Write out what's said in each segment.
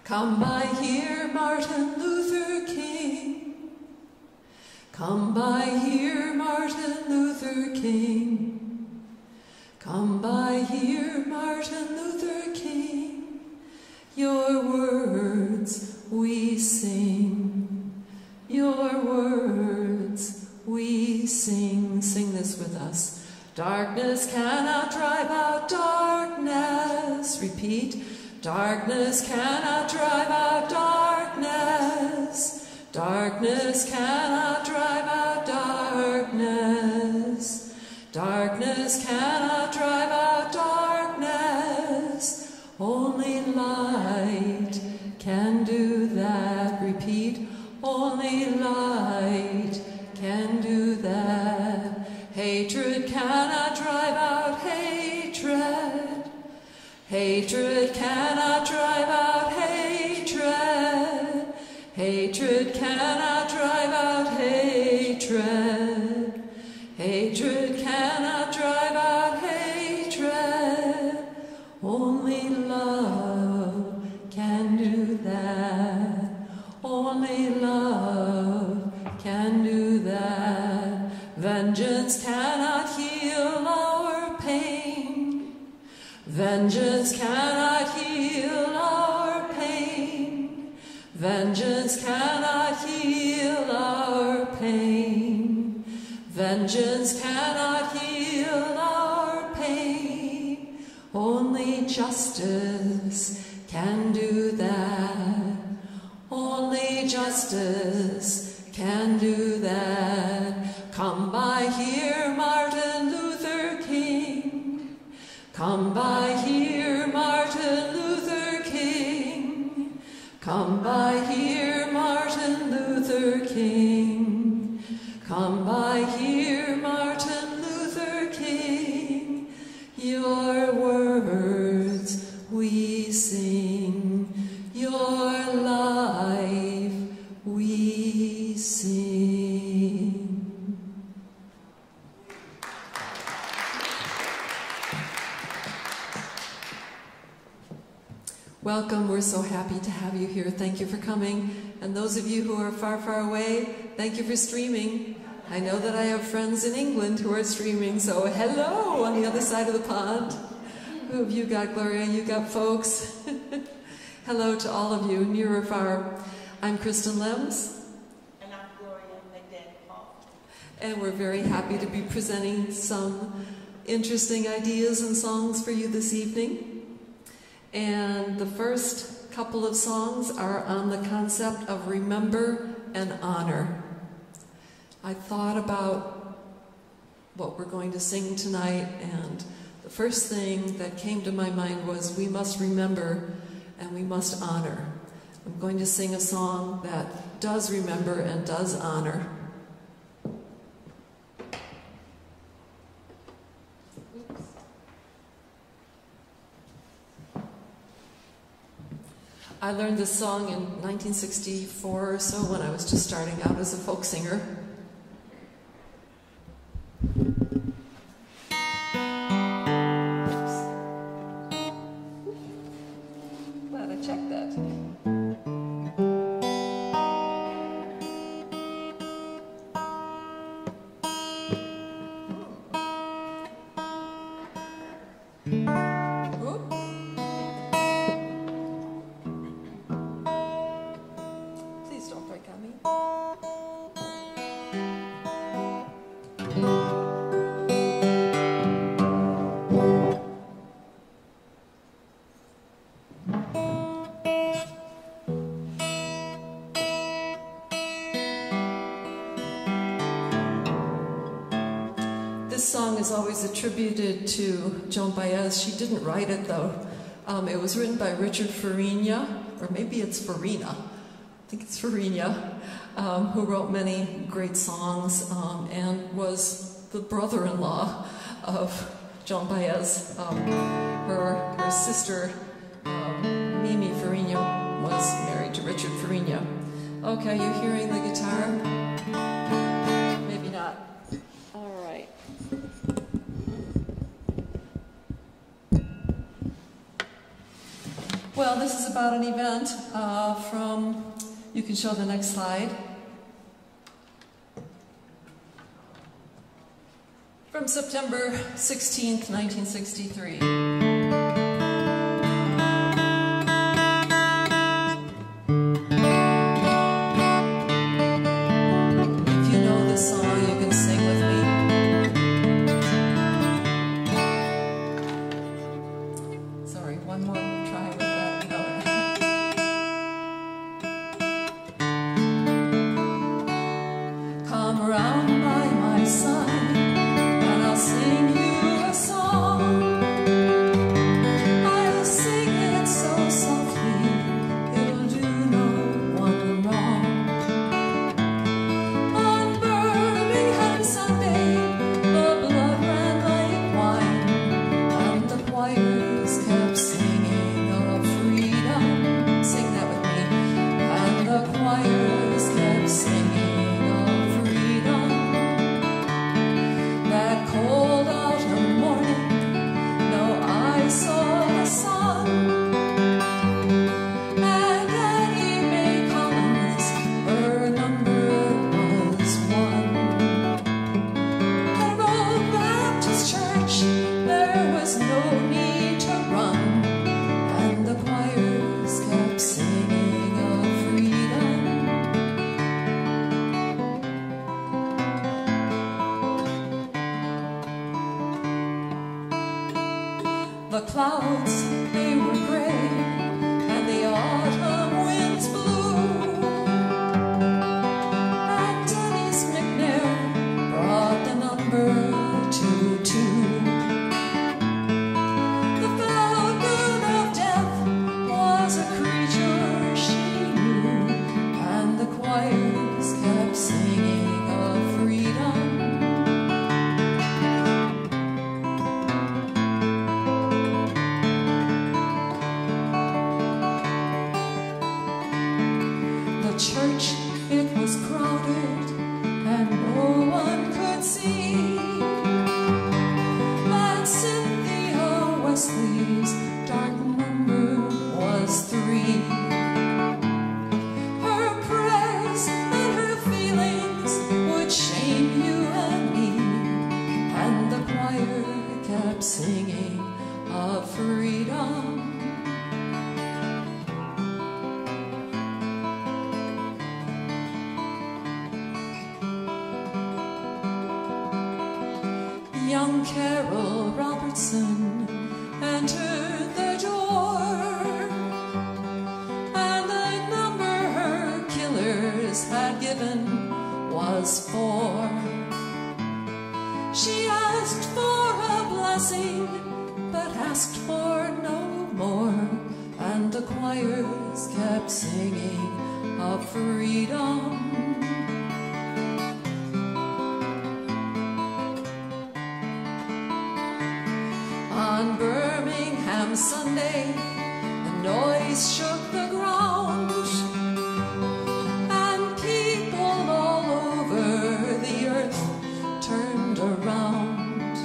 Come by here, Martin Luther King. Come by here, Martin Luther King. Come by here, Martin Luther King. Your words we sing. Your words we sing. Sing this with us. Darkness cannot drive out darkness. Repeat. Darkness cannot drive out darkness. Darkness cannot drive out darkness. Darkness cannot drive out darkness. Only light can do that. Repeat. Only light can do that. Hatred cannot drive out hatred. Hatred cannot drive out hatred. Hatred cannot drive out hatred. Hatred cannot drive out hatred. Only love can do that. Only love can do that. Vengeance cannot heal our pain. Vengeance cannot heal our pain. Vengeance cannot heal our pain. Vengeance cannot heal our pain. Only justice can do that. Only justice can do that. Come by here, Martin Luther King. Come by here, Martin Luther King. Come by here, Martin Luther King. Come by here, Martin Luther King. Your words we sing. Your life we sing. Welcome. We're so happy to have you here. Thank you for coming. And those of you who are far, far away, thank you for streaming. I know that I have friends in England who are streaming, so hello on the other side of the pond. Who have you got, Gloria? You got folks? Hello to all of you, near or far. I'm Kristen Lems. And I'm Gloria McDaniel. And we're very happy to be presenting some interesting ideas and songs for you this evening. And the first couple of songs are on the concept of remember and honor. I thought about what we're going to sing tonight, and the first thing that came to my mind was we must remember and we must honor. I'm going to sing a song that does remember and does honor. I learned this song in 1964 or so when I was just starting out as a folk singer. Glad I checked that. This song is always attributed to Joan Baez. She didn't write it, though. It was written by Richard Farina, or maybe it's Farina. I think it's Farina, who wrote many great songs and was the brother-in-law of Joan Baez. Her sister, Mimi Farina, was married to Richard Farina. Okay, you hearing the guitar? Maybe not. All right. Well, this is about an event you can show the next slide. From September 16th, 1963. The clouds, they were gray, and the autumn winds blew. And Dennis McNair brought the number 22. The falcon of death was a creature she knew, and the choirs kept singing of freedom. Church, it was crowded and no one could see. And Cynthia Wesley's dark number was 3. Her prayers and her feelings would shame you and me, and the choir kept singing of freedom. Young Carol Robertson entered the door, and the number her killers had given was 4. She asked for a blessing, but asked for no more, and the choirs kept singing of freedom. On Birmingham Sunday, a noise shook the ground, and people all over the earth turned around.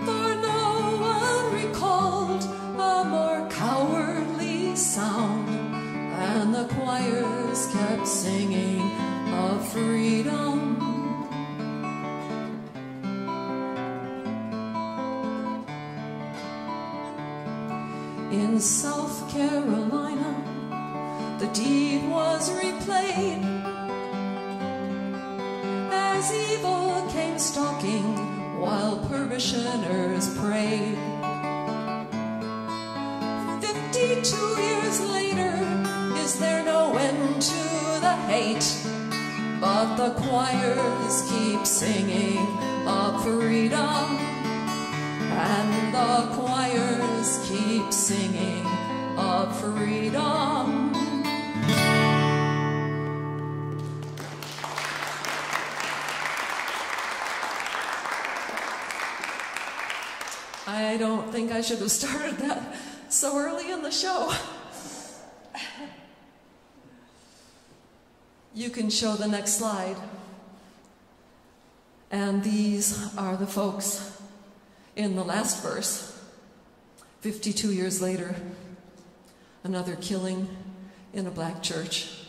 For no one recalled a more cowardly sound, and the choirs kept singing of freedom. In South Carolina, the deed was replayed as evil came stalking while parishioners prayed. 52 years later, is there no end to the hate? But the choirs keep singing of freedom, and the choirs keep singing of freedom. I don't think I should have started that so early in the show. You can show the next slide. And these are the folks in the last verse, 52 years later. another killing in a black church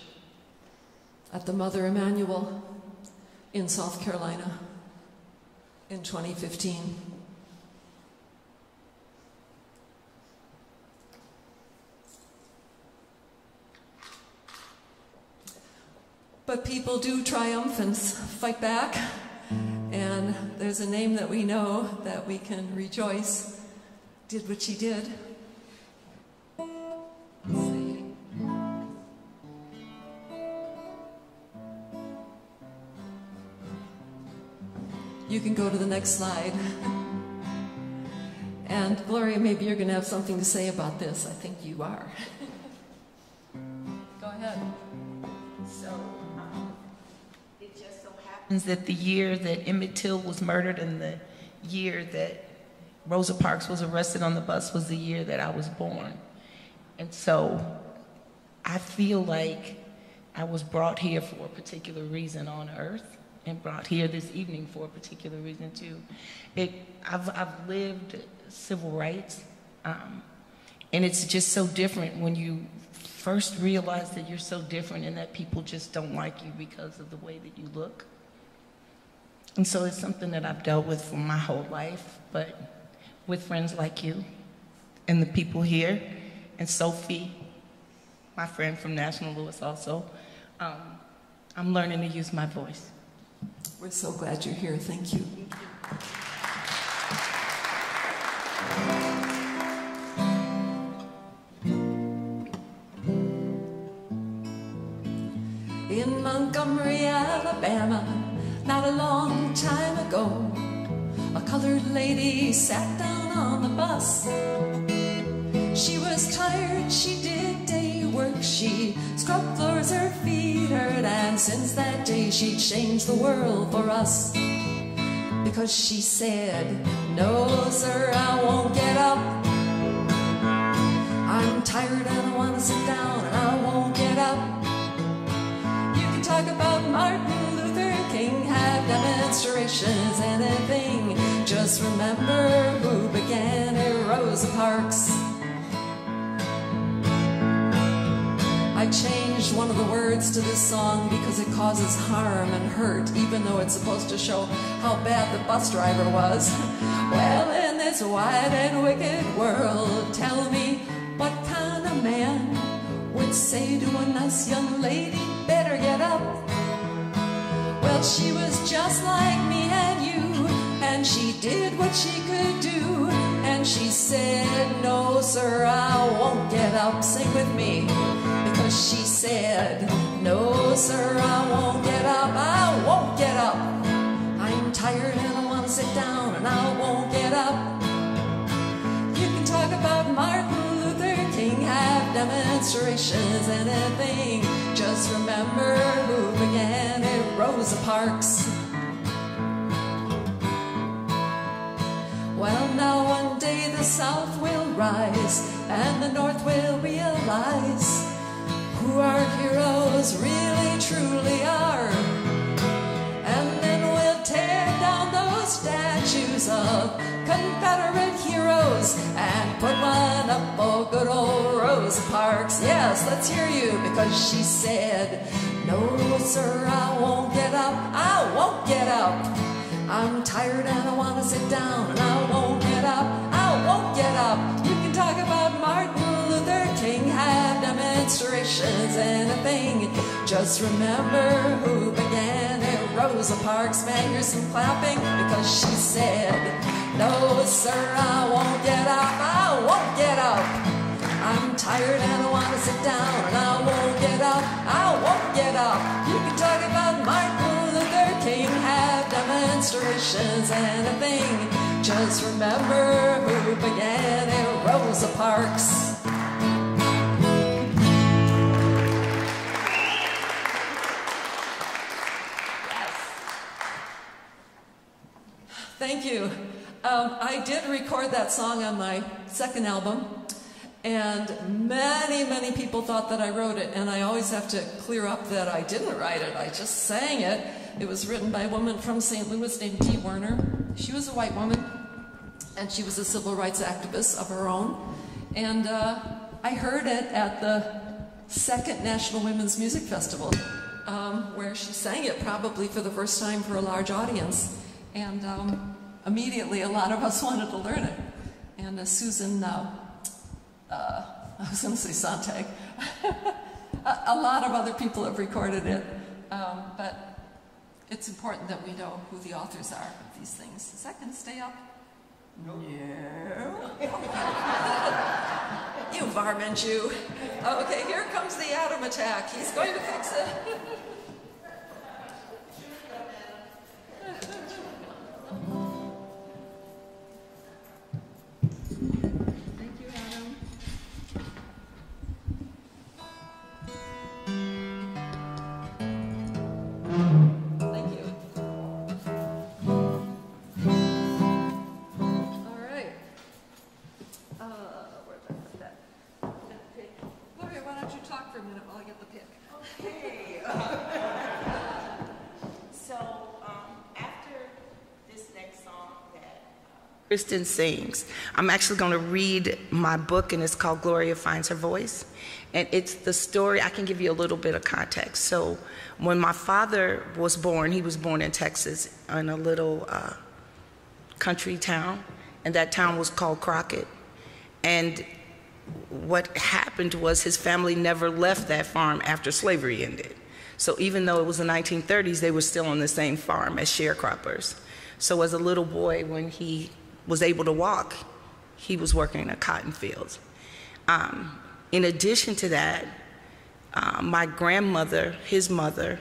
at the Mother Emanuel in South Carolina in 2015. But people do triumph and fight back, and there's a name that we know that we can rejoice did what she did. Let's see. You can go to the next slide. And Gloria, maybe you're going to have something to say about this. I think you are. Go ahead. So, it just so happens that the year that Emmett Till was murdered and the year that Rosa Parks was arrested on the bus was the year that I was born. And so I feel like I was brought here for a particular reason on earth and brought here this evening for a particular reason too. I've lived civil rights, and it's just so different when you first realize that you're so different and that people just don't like you because of the way that you look. And so it's something that I've dealt with for my whole life, but with friends like you and the people here, and Sophie, my friend from National Louis also, I'm learning to use my voice. We're so glad you're here. Thank you. In Montgomery, Alabama, not a long time ago, a colored lady sat down on the bus. She was tired, she did day work, she scrubbed floors, her feet hurt, and since that day she changed the world for us. Because she said, no sir, I won't get up. I'm tired and I want to sit down and I won't get up. You can talk about Martin Luther King, have demonstrations, anything. Just remember who began it, Rosa Parks. I changed one of the words to this song because it causes harm and hurt, even though it's supposed to show how bad the bus driver was. Well, in this wide and wicked world, tell me what kind of man would say to a nice young lady, better get up? Well, she was just like me and you, and she did what she could do, and she said, no sir, I won't get up. Sing with me. Because she said, no sir, I won't get up, I won't get up. I'm tired and I want to sit down and I won't get up. You can talk about Martin Luther King, have demonstrations, anything. Just remember who began it, Rosa Parks. Well, now one day the South will rise and the North will realize who our heroes really truly are. And then we'll tear down those statues of Confederate heroes and put one up for good old Rosa Parks. Yes, let's hear you, because she said, no sir, I won't get up, I won't get up. I'm tired and I want to sit down and I won't get up, I won't get up. You can talk about Martin Luther King, have demonstrations, anything. Just remember who began it, Rosa Parks. Man, here's some clapping, because she said, no sir, I won't get up, I won't get up. I'm tired and I want to sit down and I won't get up, I won't get up. You can talk about Martin Luther King, have demonstrations, anything. Just remember who began it, Rosa Parks. Thank you. I did record that song on my second album, and many people thought that I wrote it, and I always have to clear up that I didn't write it. I just sang it. It was written by a woman from St. Louis named Dee Werner. She was a white woman, and she was a civil rights activist of her own. And I I heard it at the second National Women's Music Festival, where she sang it probably for the first time for a large audience. And immediately a lot of us wanted to learn it. And Susan, I was going to say Sontag, a lot of other people have recorded it. But it's important that we know who the authors are of these things. Is that going to stay up? No. You varmint, you. Okay, here comes the atom attack. He's going to fix it. Thank you, Adam. Thank you. All right. Where did I put that? Pick. Gloria, why don't you talk for a minute while I get the pick? Okay. So after this next song that Kristen sings, I'm actually going to read my book, and it's called Gloria Finds Her Voice. And it's the story. I can give you a little bit of context. So when my father was born, he was born in Texas in a little country town, and that town was called Crockett. And what happened was his family never left that farm after slavery ended. So even though it was the 1930s, they were still on the same farm as sharecroppers. So as a little boy, when he was able to walk, he was working in a cotton field. In addition to that, my grandmother, his mother,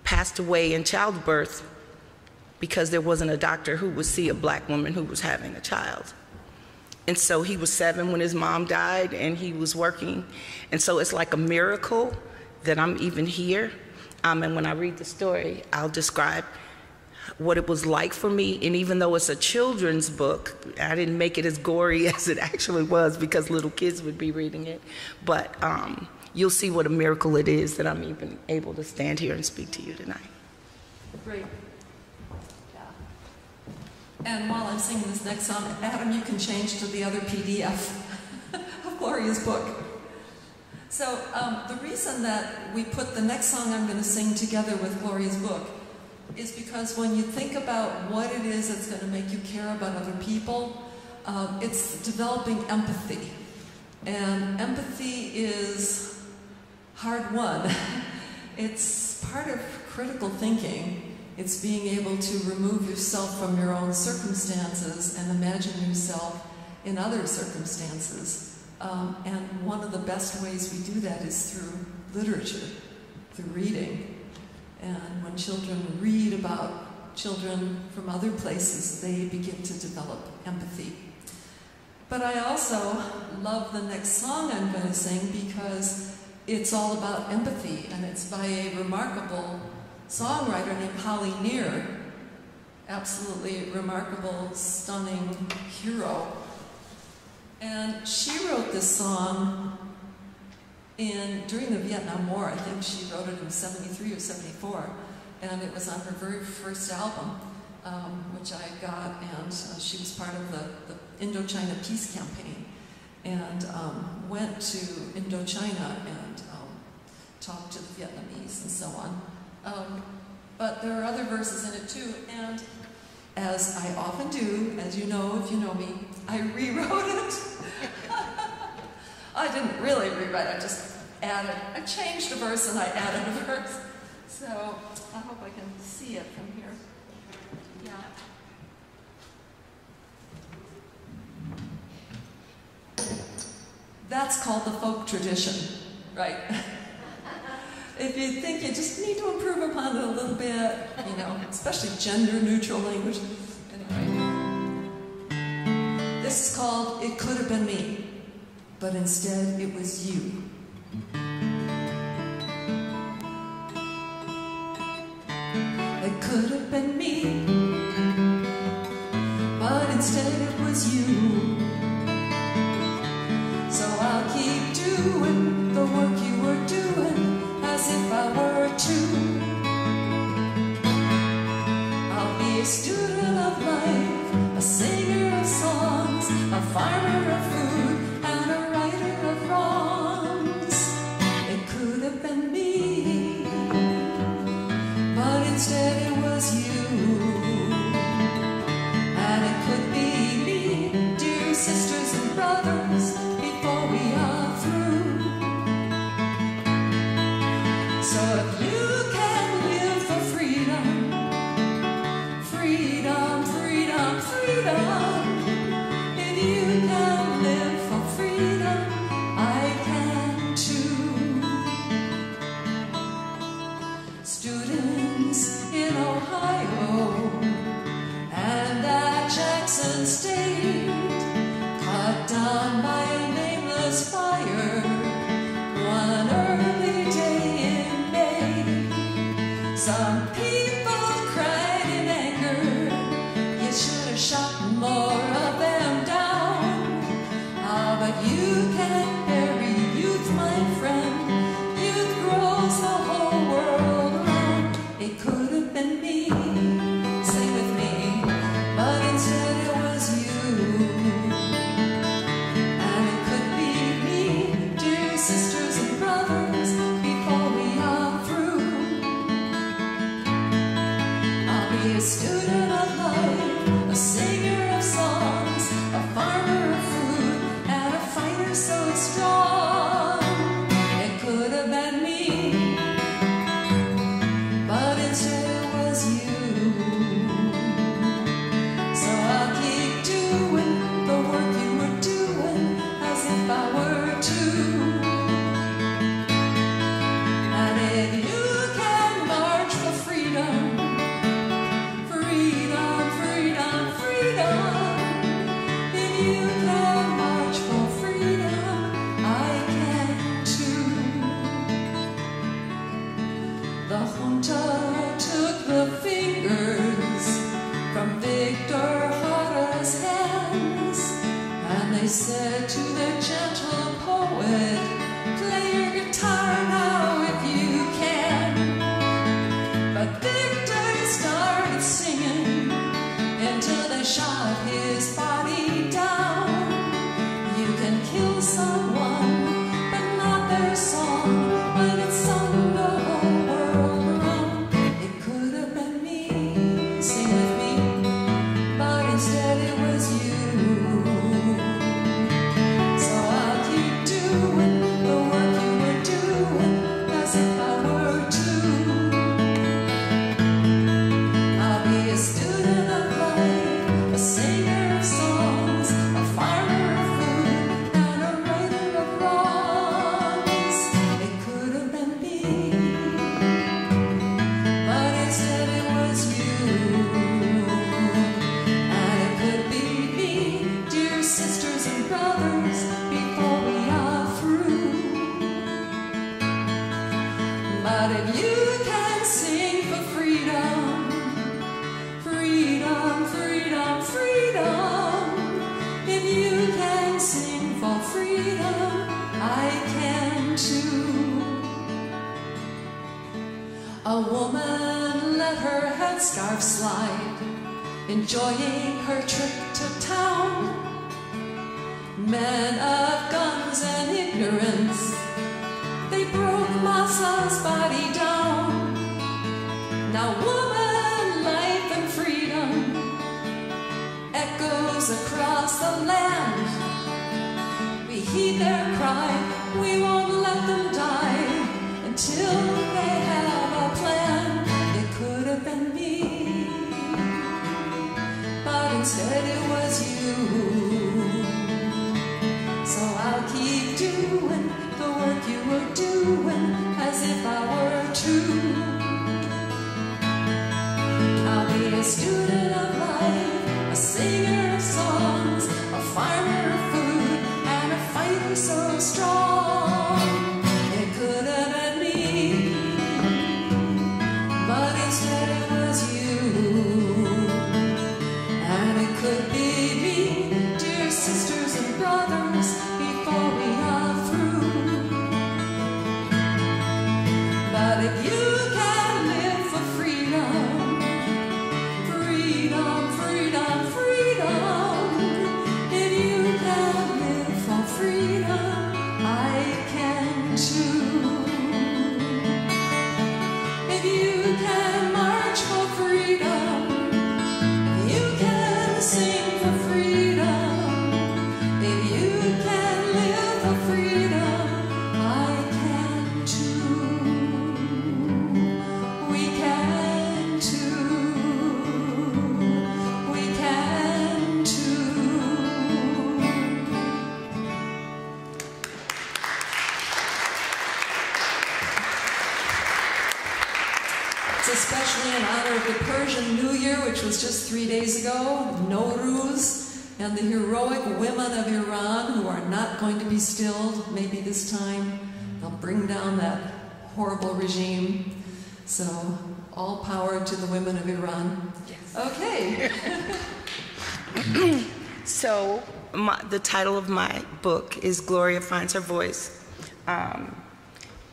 passed away in childbirth because there wasn't a doctor who would see a black woman who was having a child. And so he was 7 when his mom died, and he was working. And so it's like a miracle that I'm even here. And when I read the story, I'll describe what it was like for me. And even though it's a children's book, I didn't make it as gory as it actually was because little kids would be reading it. But you'll see what a miracle it is that I'm even able to stand here and speak to you tonight. Great. And while I'm singing this next song, Adam, you can change to the other PDF of Gloria's book. So the reason that we put the next song I'm going to sing together with Gloria's book is because when you think about what it is that's going to make you care about other people, it's developing empathy. And empathy is hard won. It's part of critical thinking. It's being able to remove yourself from your own circumstances and imagine yourself in other circumstances. And one of the best ways we do that is through literature, through reading. And when children read about children from other places, they begin to develop empathy. But I also love the next song I'm going to sing because it's all about empathy, and it's by a remarkable songwriter named Holly Near, absolutely remarkable, stunning hero. And she wrote this song during the Vietnam War. I think she wrote it in 73 or 74, and it was on her very first album, which I got, and she was part of the Indochina Peace Campaign, and went to Indochina and talked to the Vietnamese and so on. But there are other verses in it too, and as I often do, as you know if you know me, I rewrote it. I didn't really rewrite it, I just added, I changed a verse and I added a verse. So I hope I can see it from here. Yeah. That's called the folk tradition, right? If you think you just need to improve upon it a little bit, you know, especially gender-neutral language. Anyway, this is called It Could Have Been Me, but instead it was you. It could have been me, but instead it was you. So I'll keep doing the work you were doing, as if I were too. I'll be a student of life, a singer of songs, a farmer of food, and a writer of wrong. before we are through. So if you can live for freedom, freedom, freedom, freedom, if you can live for freedom, I can too. Students in Ohio and at Jackson State, cut down by a nameless fire one early day in May. Some people cried in anger, you should have shot more of them down. Ah, but you can't bury youth, my friend. Youth grows the whole world around. It could have been me, sing with me, but instead it was you. And it could be me, dear sisters and brothers, before we are through. I'll be a student of life, a singer of songs, a farmer of food, and a fighter so strong. It could have been me, but instead it was you. So I'll keep doing the work you were doing, as if I were too. And if you can march for freedom, freedom, freedom, freedom, if you can march for freedom, I can too. The junta took the fingers from Victor Jara's hands, and they said to their gentle poet, play your guitar now if you can. But Victor started singing until they shot his body down. You can kill someone, but not their song, when it's sung the whole world around. It could have been me, sing with me, but instead it was you. So I'll keep doing the work you were doing, as if I were too. I'll be a student of life, a singer of songs, a farmer of food, and a writer of wrongs. It could have been me, but instead it was you. And it could be me, dear sisters and brothers, before we are through. But if you can sing for freedom, freedom, freedom, freedom, if you can sing for freedom, I can too. A woman let her headscarf slide, enjoying her trip to town. Men of guns and ignorance, they broke Masa's body down. Now woman, life and freedom echoes across the land. We heed their cry, we won't let them die until they have a plan. It could have been me, but instead it was you. So I'll keep doing the work you were doing, as if I were too. I'll be a student of life, a singer of songs, a farmer of food, and a fighter so strong. It could have been me, but instead it was you. And it could be me, especially in honor of the Persian New Year, which was just 3 days ago, Nowruz, and the heroic women of Iran who are not going to be stilled. Maybe this time they'll bring down that horrible regime. So, all power to the women of Iran. Yes. Okay. So, the title of my book is Gloria Finds Her Voice.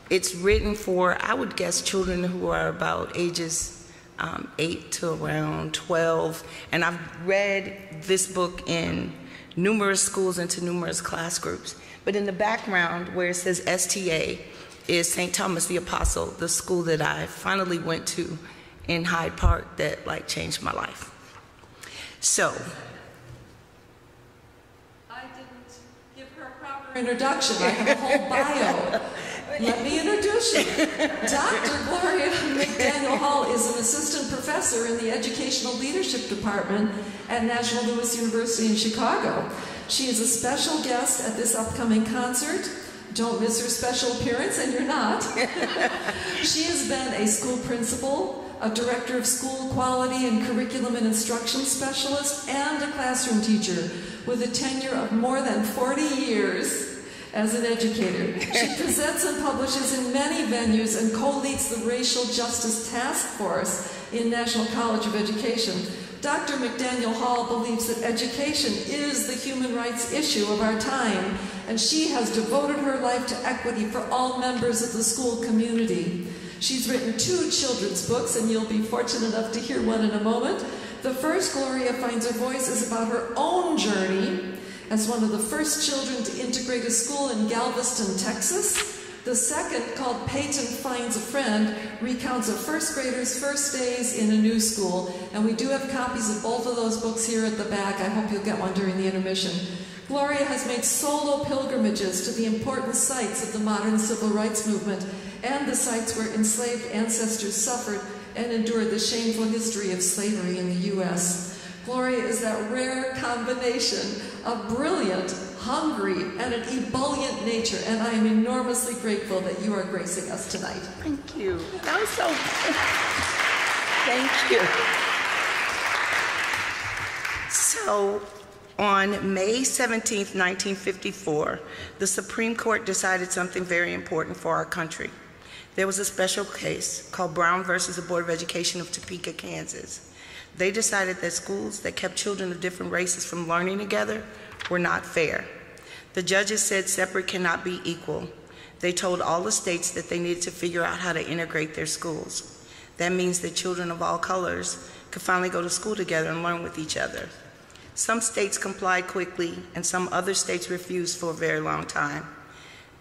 It's written for, I would guess, children who are about ages 8 to around 12. And I've read this book in numerous schools and to numerous class groups. But in the background, where it says STA, is St. Thomas the Apostle, the school that I finally went to in Hyde Park that like changed my life. So, I didn't give her a proper introduction. I have a whole bio. Let me introduce you. Dr. Gloria McDaniel Hall is an assistant professor in the Educational Leadership Department at National Louis University in Chicago. She is a special guest at this upcoming concert. Don't miss her special appearance, and you're not. She has been a school principal, a director of school quality and curriculum and instruction specialist, and a classroom teacher with a tenure of more than 40 years as an educator. She presents and publishes in many venues and co-leads the Racial Justice Task Force in National College of Education. Dr. McDaniel Hall believes that education is the human rights issue of our time, and she has devoted her life to equity for all members of the school community. She's written 2 children's books, and you'll be fortunate enough to hear one in a moment. The first, Gloria Finds Her Voice, is about her own journey as one of the first children to integrate a school in Galveston, Texas. The second, called Peyton Finds a Friend, recounts a first grader's first days in a new school. And we do have copies of both of those books here at the back. I hope you'll get one during the intermission. Gloria has made solo pilgrimages to the important sites of the modern civil rights movement and the sites where enslaved ancestors suffered and endured the shameful history of slavery in the U.S. Gloria is that rare combination of brilliant, hungry, and an ebullient nature, and I am enormously grateful that you are gracing us tonight. Thank you. That was so... Thank you. So, on May 17th, 1954, the Supreme Court decided something very important for our country. There was a special case called Brown versus the Board of Education of Topeka, Kansas. They decided that schools that kept children of different races from learning together were not fair. The judges said separate cannot be equal. They told all the states that they needed to figure out how to integrate their schools. That means that children of all colors could finally go to school together and learn with each other. Some states complied quickly, and some other states refused for a very long time.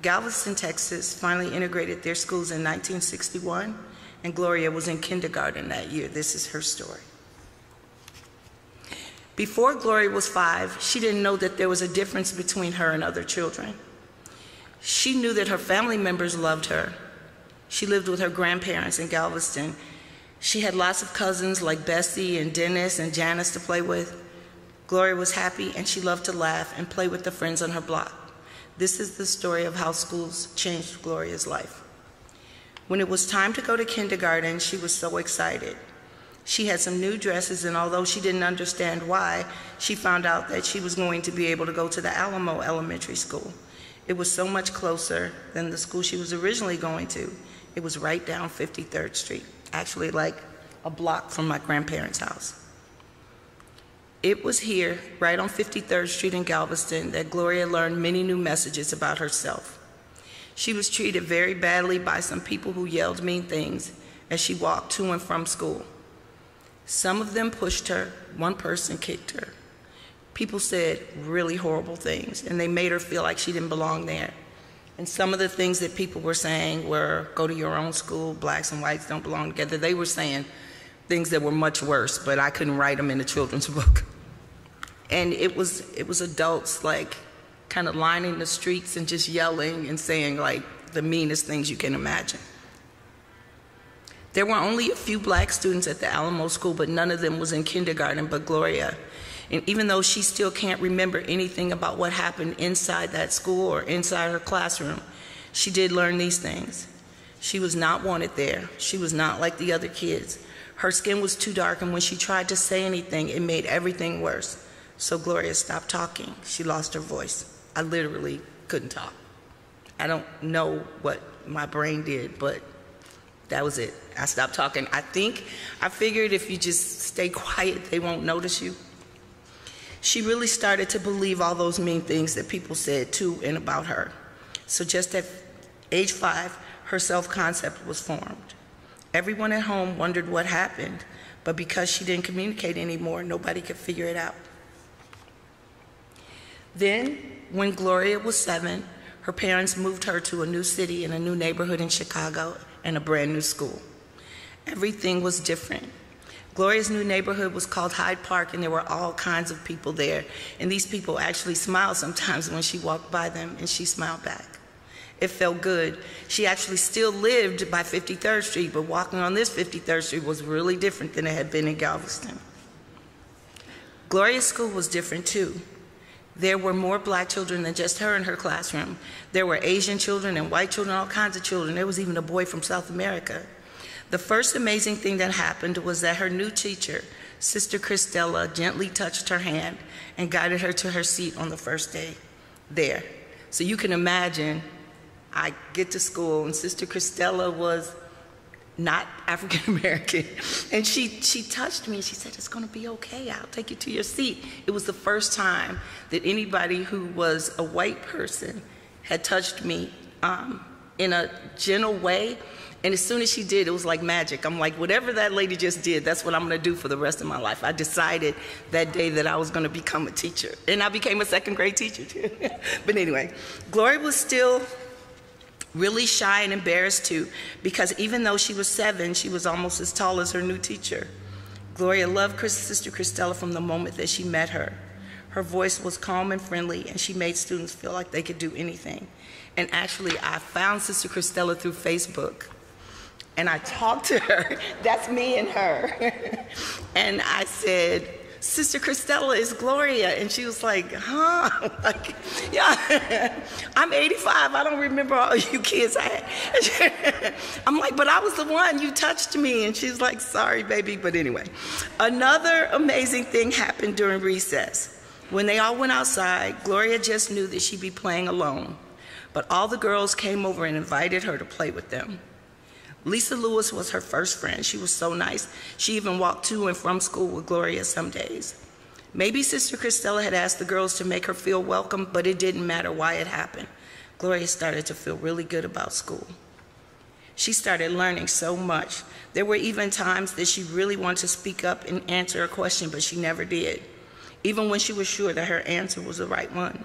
Galveston, Texas finally integrated their schools in 1961, and Gloria was in kindergarten that year. This is her story. Before Gloria was 5, she didn't know that there was a difference between her and other children. She knew that her family members loved her. She lived with her grandparents in Galveston. She had lots of cousins like Bessie and Dennis and Janice to play with. Gloria was happy, and she loved to laugh and play with the friends on her block. This is the story of how schools changed Gloria's life. When it was time to go to kindergarten, she was so excited. She had some new dresses, and although she didn't understand why, she found out that she was going to be able to go to the Alamo Elementary School. It was so much closer than the school she was originally going to. It was right down 53rd Street, actually like a block from my grandparents' house. It was here, right on 53rd Street in Galveston, that Gloria learned many new messages about herself. She was treated very badly by some people who yelled mean things as she walked to and from school. Some of them pushed her, one person kicked her. People said really horrible things, and they made her feel like she didn't belong there. And some of the things that people were saying were, go to your own school, blacks and whites don't belong together. They were saying things that were much worse, but I couldn't write them in a children's book. And it was adults like kind of lining the streets and just yelling and saying like the meanest things you can imagine. There were only a few black students at the Alamo School, but none of them was in kindergarten but Gloria. And even though she still can't remember anything about what happened inside that school or inside her classroom, she did learn these things. She was not wanted there. She was not like the other kids. Her skin was too dark, and when she tried to say anything, it made everything worse. So Gloria stopped talking. She lost her voice. I literally couldn't talk. I don't know what my brain did, but that was it. I stopped talking. I figured if you just stay quiet, they won't notice you. She really started to believe all those mean things that people said to and about her. So just at age 5, her self-concept was formed. Everyone at home wondered what happened, but because she didn't communicate anymore, nobody could figure it out. Then, when Gloria was 7, her parents moved her to a new city in a new neighborhood in Chicago and a brand new school. Everything was different. Gloria's new neighborhood was called Hyde Park, and there were all kinds of people there. And these people actually smiled sometimes when she walked by them, and she smiled back. It felt good. She actually still lived by 53rd Street, but walking on this 53rd Street was really different than it had been in Galveston. Gloria's school was different too. There were more black children than just her in her classroom. There were Asian children and white children, all kinds of children. There was even a boy from South America. The first amazing thing that happened was that her new teacher, Sister Christella, gently touched her hand and guided her to her seat on the first day there. So you can imagine, I get to school and Sister Christella was not African American. And she touched me and she said, "It's gonna be okay, I'll take you to your seat." It was the first time that anybody who was a white person had touched me in a gentle way. And as soon as she did, it was like magic. I'm like, whatever that lady just did, that's what I'm gonna do for the rest of my life. I decided that day that I was gonna become a teacher. And I became a second grade teacher too. But anyway, Gloria was still really shy and embarrassed too, because even though she was 7, she was almost as tall as her new teacher. Gloria loved Sister Christella from the moment that she met her. Her voice was calm and friendly, and she made students feel like they could do anything. And actually, I found Sister Christella through Facebook, and I talked to her. That's me and her. And I said, "Sister Christella is Gloria." And she was like, "Huh?" Like, yeah, I'm 85. I don't remember all you kids I had. I'm like, "But I was the one, you touched me." And she's like, "Sorry, baby." But anyway, another amazing thing happened during recess. When they all went outside, Gloria just knew that she'd be playing alone. But all the girls came over and invited her to play with them. Lisa Lewis was her first friend. She was so nice. She even walked to and from school with Gloria some days. Maybe Sister Christella had asked the girls to make her feel welcome, but it didn't matter why it happened. Gloria started to feel really good about school. She started learning so much. There were even times that she really wanted to speak up and answer a question, but she never did, even when she was sure that her answer was the right one.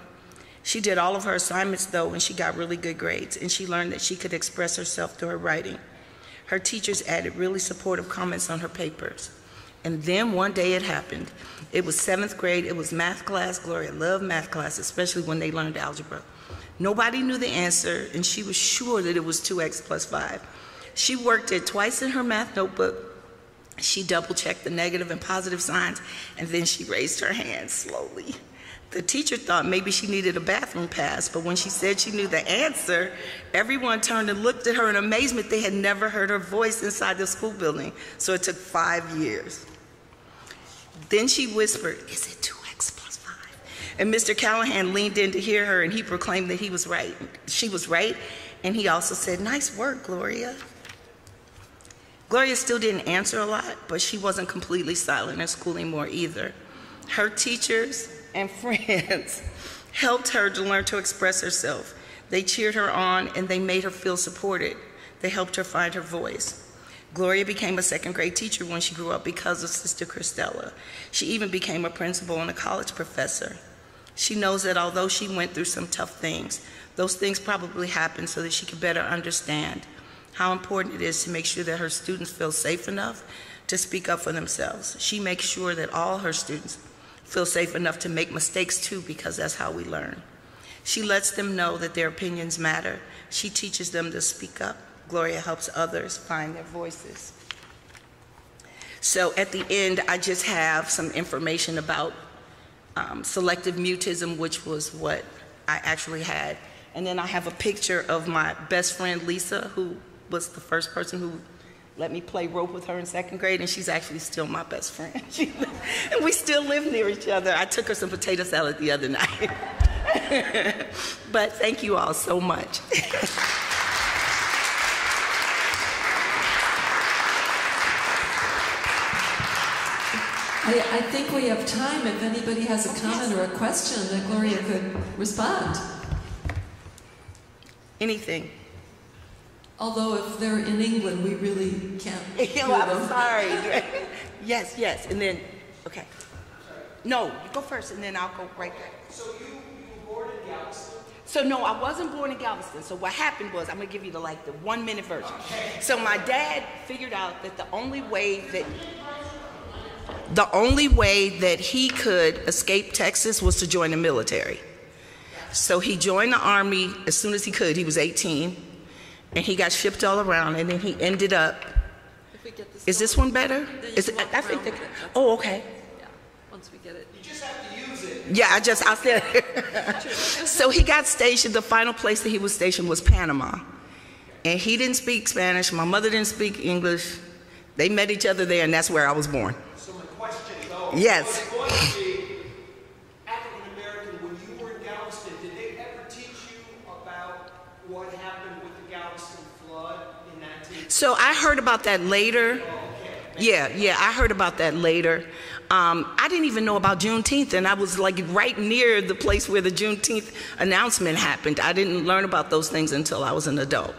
She did all of her assignments though, and she got really good grades, and she learned that she could express herself through her writing. Her teachers added really supportive comments on her papers. And then one day it happened. It was 7th grade, it was math class. Gloria loved math class, especially when they learned algebra. Nobody knew the answer, and she was sure that it was 2x plus 5. She worked it twice in her math notebook. She double-checked the negative and positive signs, and then she raised her hand slowly. The teacher thought maybe she needed a bathroom pass, but when she said she knew the answer, everyone turned and looked at her in amazement. They had never heard her voice inside the school building, so it took 5 years. Then she whispered, "Is it 2x plus 5? And Mr. Callahan leaned in to hear her, and he proclaimed that he was right. She was right, and he also said, "Nice work, Gloria." Gloria still didn't answer a lot, but she wasn't completely silent in school anymore either. Her teachers and friends helped her to learn to express herself. They cheered her on, and they made her feel supported. They helped her find her voice. Gloria became a 2nd grade teacher when she grew up because of Sister Christella. She even became a principal and a college professor. She knows that although she went through some tough things, those things probably happened so that she could better understand how important it is to make sure that her students feel safe enough to speak up for themselves. She makes sure that all her students feel safe enough to make mistakes too, because that's how we learn. She lets them know that their opinions matter. She teaches them to speak up. Gloria helps others find their voices. So at the end, I just have some information about selective mutism, which was what I actually had. And then I have a picture of my best friend, Lisa, who was the first person who let me play rope with her in 2nd grade, and she's actually still my best friend. And we still live near each other. I took her some potato salad the other night. But thank you all so much. I think we have time if anybody has a comment or a question that Gloria could respond. Anything. Although if they're in England, we really can't hear them. I'm sorry. Yes, yes, and then, okay. No, you go first, and then I'll go right back. So you were born in Galveston? So no, I wasn't born in Galveston. So what happened was, I'm gonna give you the 1-minute version. So my dad figured out that the only way that he could escape Texas was to join the military. So he joined the Army as soon as he could. He was 18, and he got shipped all around, and then he ended up. Is this one better? Is it, I think that, oh, okay. Yeah, once we get it. You just have to use it. Yeah, I said. So he got stationed. The final place that he was stationed was Panama, and he didn't speak Spanish. My mother didn't speak English. They met each other there, and that's where I was born. So my question, though, yes. was going to be African American. When you were in Galveston, did they ever teach you about what happened with the Galveston flood in 19? So I heard about that later. Yeah, I heard about that later. I didn't even know about Juneteenth, and I was right near the place where the Juneteenth announcement happened. I didn't learn about those things until I was an adult.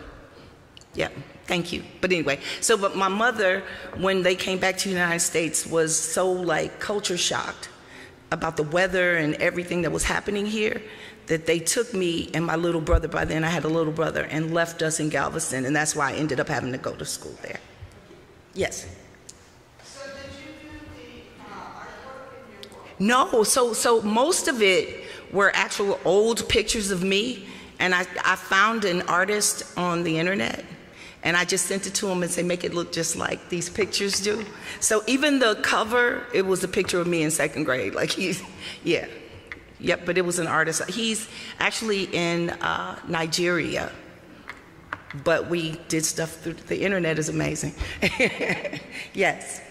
Yeah, thank you. But anyway, but my mother, when they came back to the United States, was so culture shocked about the weather and everything that was happening here that they took me and my little brother, by then I had a little brother, and left us in Galveston, and that's why I ended up having to go to school there. Yes. No, so most of it were actual old pictures of me, and I found an artist on the internet, and I just sent it to him and said, make it look just like these pictures do. So even the cover, it was a picture of me in 2nd grade. But it was an artist. He's actually in Nigeria, but we did stuff through the internet. Is amazing. Yes.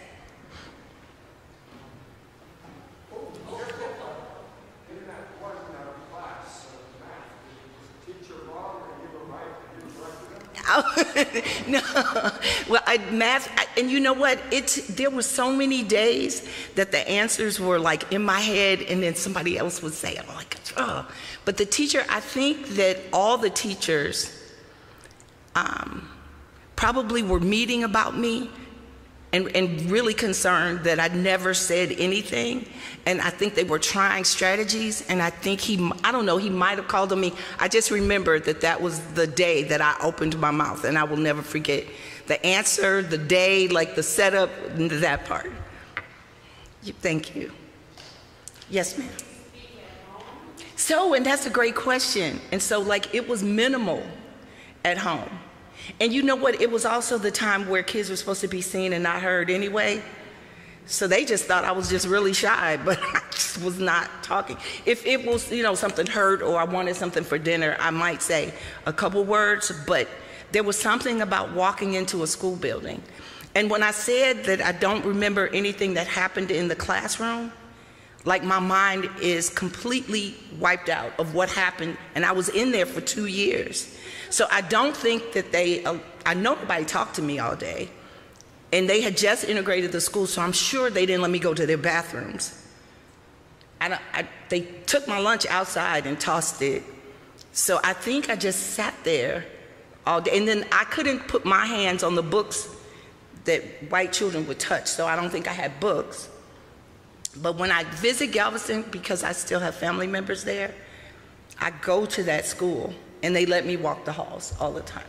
No, well, math, and you know what? There were so many days that the answers were in my head, and then somebody else would say it. I'm like, oh. But the teacher, I think that all the teachers probably were meeting about me and really concerned that I never said anything. And I think they were trying strategies, and I think I don't know, he might have called on me. I just remember that was the day that I opened my mouth, and I will never forget the answer, the day, the setup, that part. Thank you. Yes, ma'am. So, and that's a great question. And so, it was minimal at home. And you know what? It was also the time where kids were supposed to be seen and not heard anyway. So they just thought I was just really shy, but I just was not talking. If it was, something hurt or I wanted something for dinner, I might say a couple words, but there was something about walking into a school building. And when I said that I don't remember anything that happened in the classroom, my mind is completely wiped out of what happened, and I was in there for 2 years. So I don't think that I know nobody talked to me all day. And they had just integrated the school, so I'm sure they didn't let me go to their bathrooms. They took my lunch outside and tossed it. So I think I just sat there all day. And then I couldn't put my hands on the books that white children would touch, so I don't think I had books. But when I visit Galveston, because I still have family members there, I go to that school, and they let me walk the halls all the time.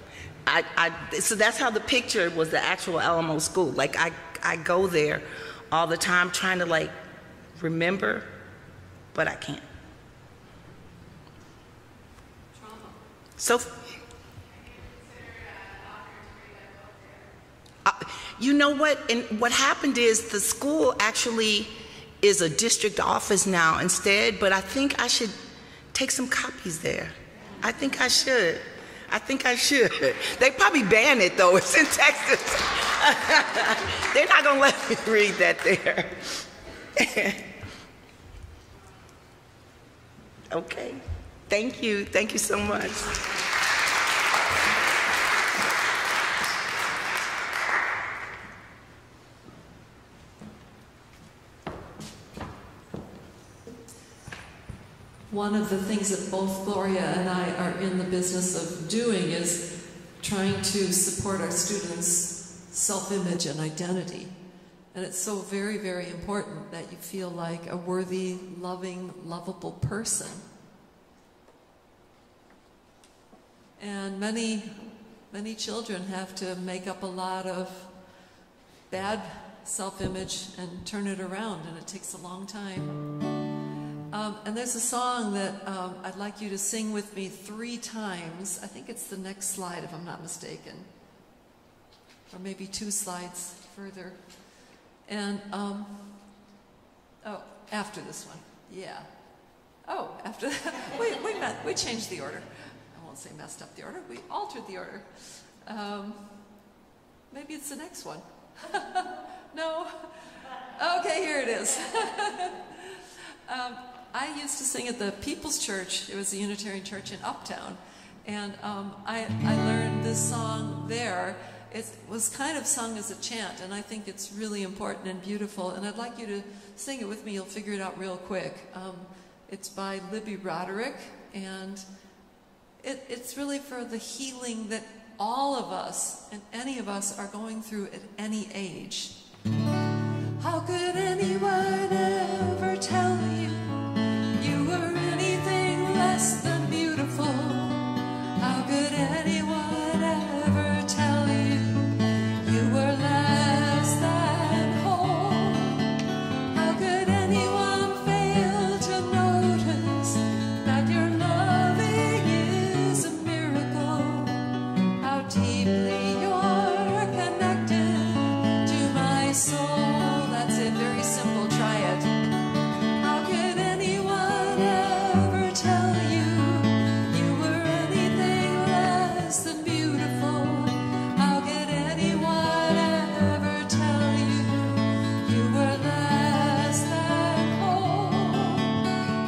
So that's how the picture was, the actual Alamo School. I go there all the time trying to remember, but I can't. Trauma. So, you know what? And what happened is the school actually is a district office now instead, but I think I should take some copies there. I think I should. I think I should. They probably ban it though. It's in Texas. They're not gonna let me read that there. Okay. Thank you. Thank you so much. One of the things that both Gloria and I are in the business of doing is trying to support our students' self-image and identity. And it's so very, very important that you feel like a worthy, loving, lovable person. And many children have to make up a lot of bad self-image and turn it around, and it takes a long time. And there's a song that I'd like you to sing with me 3 times. I think it's the next slide, if I'm not mistaken. Or maybe 2 slides further. And, oh, after this one. Yeah. Oh, after that. Wait a minute. We changed the order. I won't say messed up the order. We altered the order. Maybe it's the next one. No? Okay, here it is. I used to sing at the People's Church. It was a Unitarian church in Uptown. And I learned this song there. It was kind of sung as a chant, and I think it's really important and beautiful. And I'd like you to sing it with me. You'll figure it out real quick. It's by Libby Roderick, and it's really for the healing that all of us and any of us are going through at any age. How could anyone ever tell you you were anything less than beautiful? How could anyone ever tell you you were less than whole? How could anyone fail to notice that your loving is a miracle? How deeply you're connected to my soul. That's it, very simple, try it. How could anyone ever tell you you were anything less than beautiful? How could anyone ever tell you you were less than whole?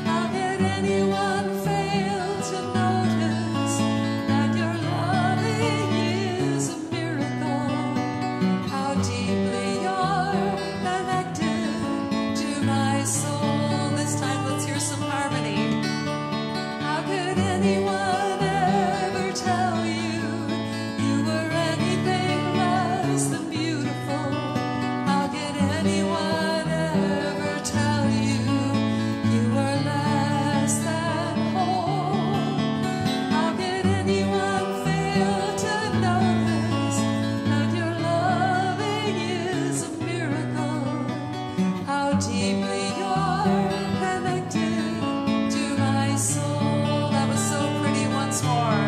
How could anyone fail to notice that your loving is a miracle? How deeply you're connected to my soul. This time let's hear some harmony. How could anyone ever tell you you were anything less than beautiful? How could anyone ever tell you you were less than whole? How could anyone fail to notice that your loving is a miracle? How deeply you're connected to my soul. That was so pretty once more.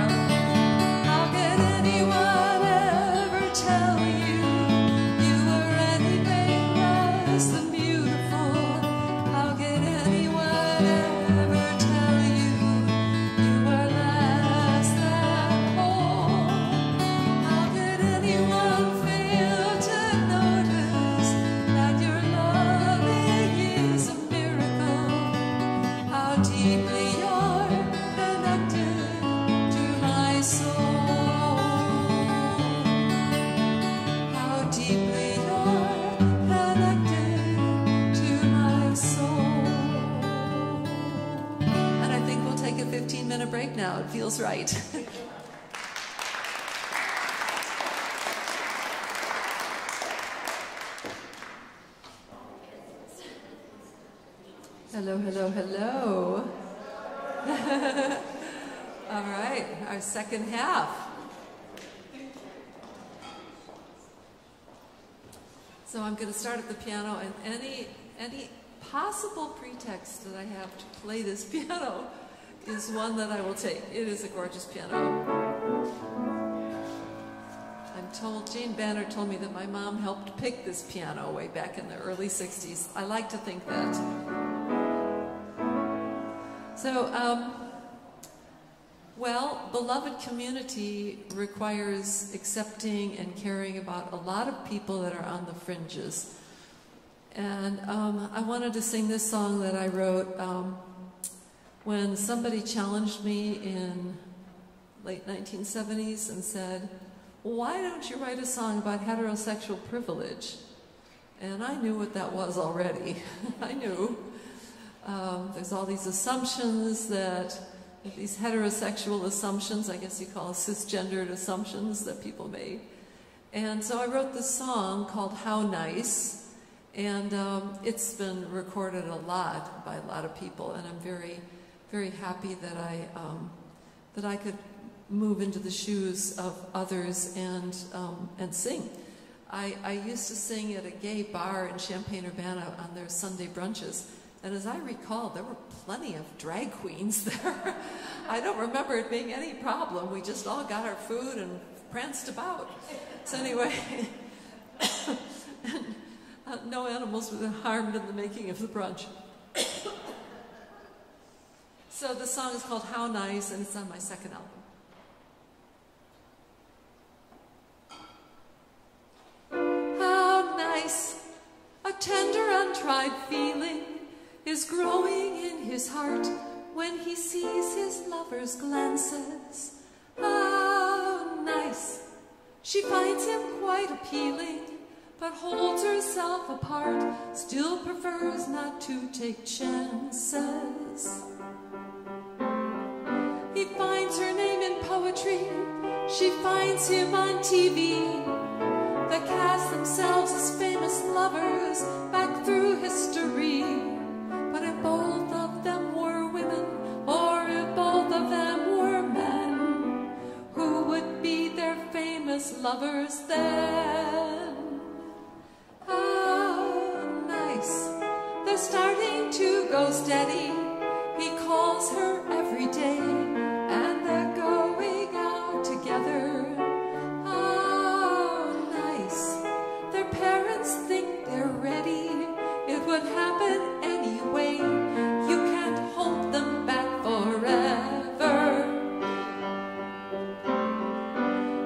How could anyone ever tell you you were anything less than beautiful? How could anyone ever tell you you were less than whole? How could anyone fail to notice that your loving is a miracle? How deeply you're connected to my soul. How deeply you're connected to my soul. And I think we'll take a 15-minute break now. It feels right. Hello, hello, hello. All right, our second half. So I'm going to start at the piano, and any possible pretext that I have to play this piano is one that I will take. It is a gorgeous piano. I'm told, Jane Banner told me that my mom helped pick this piano way back in the early 60s. I like to think that. So, Well, beloved community requires accepting and caring about a lot of people that are on the fringes. And I wanted to sing this song that I wrote when somebody challenged me in late 1970s and said, why don't you write a song about heterosexual privilege? And I knew what that was already. I knew. There's all these assumptions that, these heterosexual assumptions, I guess you call cisgendered assumptions that people made. And so I wrote this song called How Nice, and it's been recorded a lot by a lot of people, and I'm very, very happy that I could move into the shoes of others and sing. I used to sing at a gay bar in Champaign-Urbana on their Sunday brunches, and as I recall, there were plenty of drag queens there. I don't remember it being any problem. We just all got our food and pranced about. So anyway, no animals were harmed in the making of the brunch. So the song is called How Nice, and it's on my second album. How nice, a tender, untried feeling is growing in his heart when he sees his lover's glances. How nice, she finds him quite appealing, but holds herself apart, still prefers not to take chances. He finds her name in poetry, she finds him on TV. They cast themselves as famous lovers back through history. But if both of them were women, or if both of them were men, who would be their famous lovers then? How nice, they're starting to go steady. He calls her every day, and they're going out together. How nice, their parents think they're ready. It would happen anyway. You can't hold them back forever.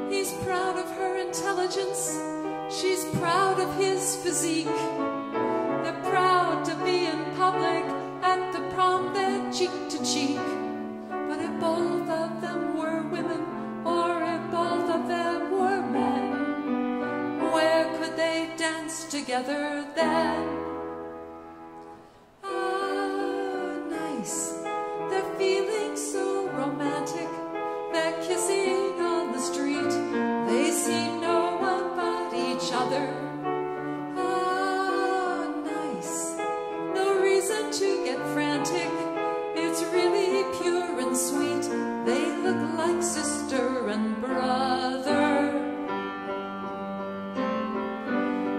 He's proud of her intelligence. She's proud of his physique. They're proud to be in public. At the prom, they're cheek to cheek. But if both of them were women, or if both of them were men, where could they dance together then? They're feeling so romantic. They're kissing on the street. They see no one but each other. Ah, nice. No reason to get frantic. It's really pure and sweet. They look like sister and brother.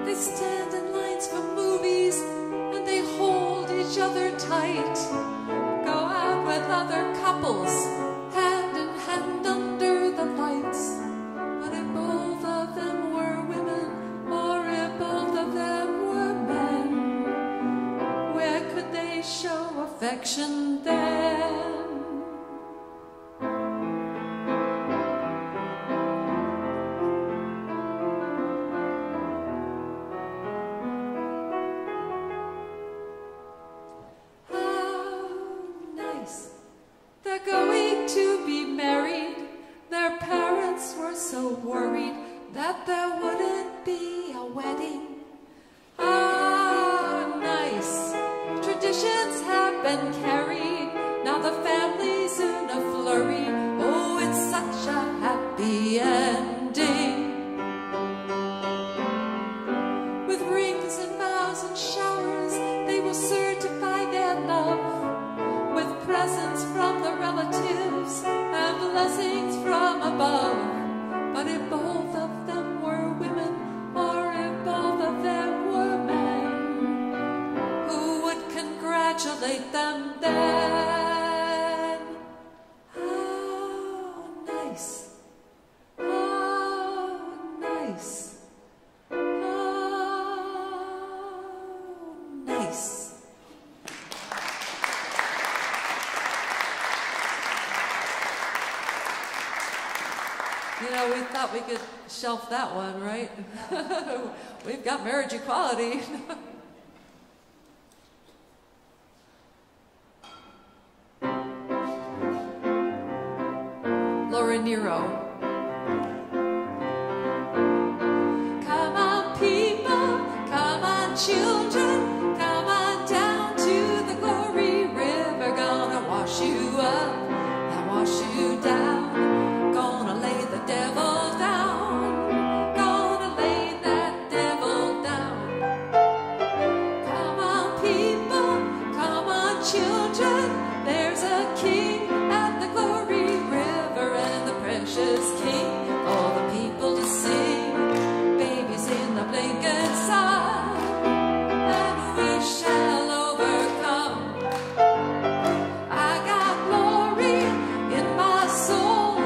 They stand in lines for movies, and they hold each other tight. With other couples, hand in hand under the lights. But if both of them were women, or if both of them were men, where could they show affection then? So worried that there wouldn't be a wedding. Ah, nice. Traditions have been carried. Now the family's in a flurry. Oh, it's such a happy ending. With rings and vows and showers, they will certify their love. With presents from the relatives and blessings from above. But if both of them were women, or if both of them were men, who would congratulate them then? How nice, how nice, how nice. You know, we thought we could shelf that one, right? We've got marriage equality. Laura Nero. Come on, people, come on, children, come on down to the glory river. Gonna wash you up and wash you down. Gonna lay the devil down. Gonna lay that devil down. Come on, people, come on, children. There's a king at the glory river, and the precious king, all the people to sing. Babies in the blinking sun, and we shall overcome. I got glory in my soul.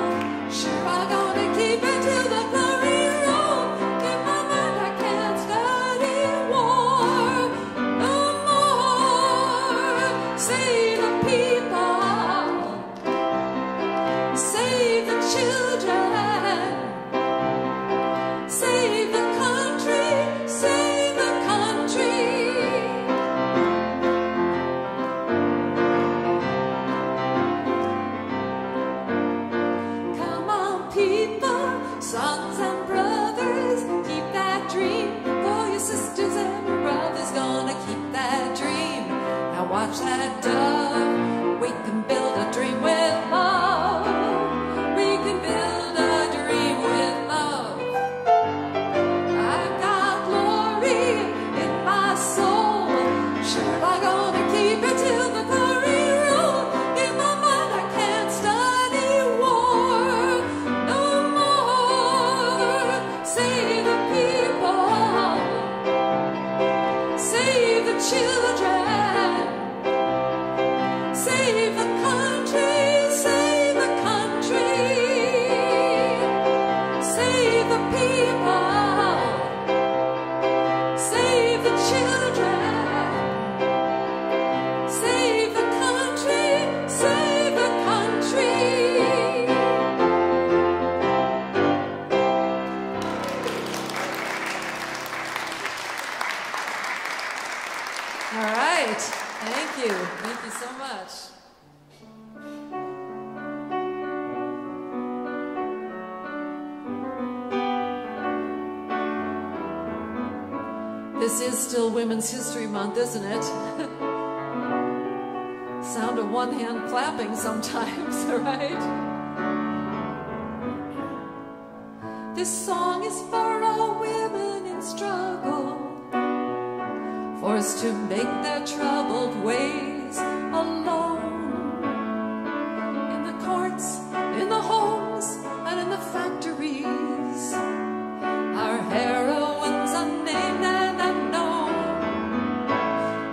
Sure, I'm gonna keep it till the glory roll. In my mind, I can't study war no more. Save the people, save the children, save the country, save the country. Come on, people, sons and brothers, keep that dream. For your sisters and your brothers, gonna keep that dream. Now watch that dove. We can build a dream with love. We can build a dream with love. I've got glory in my soul. Sure, I'm gonna keep it till the glory roll. In my mind, I can't study war no more. Save the people, save the children, save the country, save the country, save the people, save the children, save the country, save the country. All right. Thank you. Thank you so much. This is still Women's History Month, isn't it? Sound of one hand clapping sometimes, right? This song is for all women in struggle, forced to make their troubled ways alone. In the courts, in the homes, and in the factories, our heroines unnamed and unknown.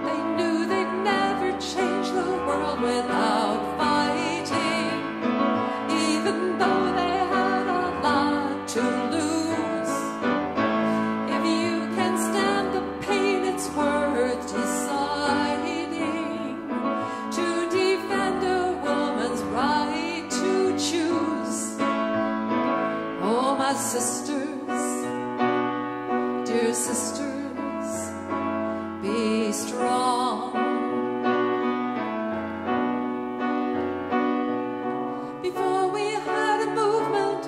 They knew they'd never change the world without fighting, even though they had a lot to lose. If you can stand the pain, it's worth deciding to defend a woman's right to choose. Oh, my sisters, dear sisters, be strong. Before we had a movement